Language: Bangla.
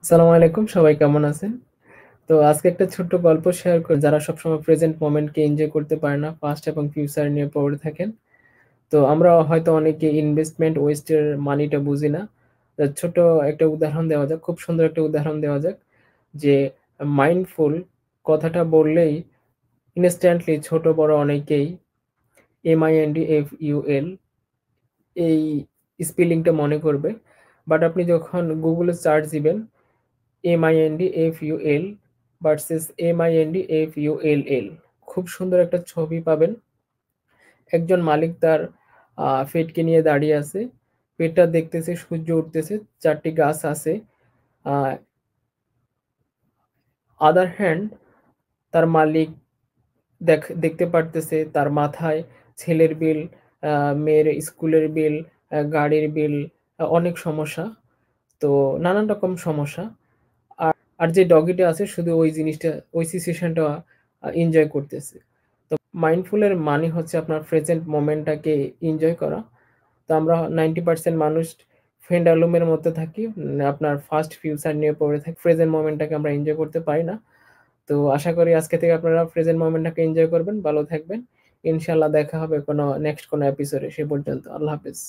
আসসালামু আলাইকুম। সবাই কেমন আছেন? তো আজকে একটা ছোট্ট গল্প শেয়ার করি যারা সবসময় প্রেজেন্ট মোমেন্টকে এনজয় করতে পারে না, পাস্ট এবং ফিউচার নিয়ে পড়ে থাকেন। তো আমরা হয়তো অনেকে ইনভেস্টমেন্ট ওয়েস্ট এর মানিটা বুঝি না। ছোট একটা উদাহরণ দেওয়া যাক, খুব সুন্দর একটা উদাহরণ দেওয়া যাক যে মাইন্ডফুল কথাটা বললেই ইনস্ট্যান্টলি ছোট বড় অনেকেই MINDFUL এই স্পেলিংটা মনে করবে। বাট আপনি যখন গুগলে সার্চ দিবেন MINDFUL ভার্সেস MINDFULL, খুব সুন্দর একটা ছবি পাবেন। একজন মালিক তার পেটকে নিয়ে দাঁড়িয়ে আছে। পেটটা দেখতেছে, সূর্য উঠতেছে, ৪ টি গাছ আছে। আ আদার হ্যান্ড তার মালিক দেখতে পারতেছে তার মাথায় ছেলের বিল, আ মেয়ের স্কুলের বিল, গাড়ির বিল, অনেক সমস্যা। তো নানান রকম সমস্যা। আর যে ডগিটা আছে শুধু ওই জিনিসটা, ওই সিচুয়েশনটা এনজয় করতেছে। তো মাইন্ডফুল এর মানে হচ্ছে আপনার প্রেজেন্ট মোমেন্টটাকে এনজয় করা। তো আমরা 90% মানুষ পেন্ডুলামের মধ্যে থাকি। আপনার ফার্স্ট ফিউচার নিয়ে পড়ে থাকি। প্রেজেন্ট মোমেন্টটাকে আমরা এনজয় করতে পারি না। তো আশা করি আজকে থেকে আপনারা প্রেজেন্ট মোমেন্টটাকে এনজয় করবেন, ভালো থাকবেন। ইনশাআল্লাহ দেখা হবে নেক্সট কোনো এপিসোডে। সে পর্যন্ত আল্লাহ হাফেজ।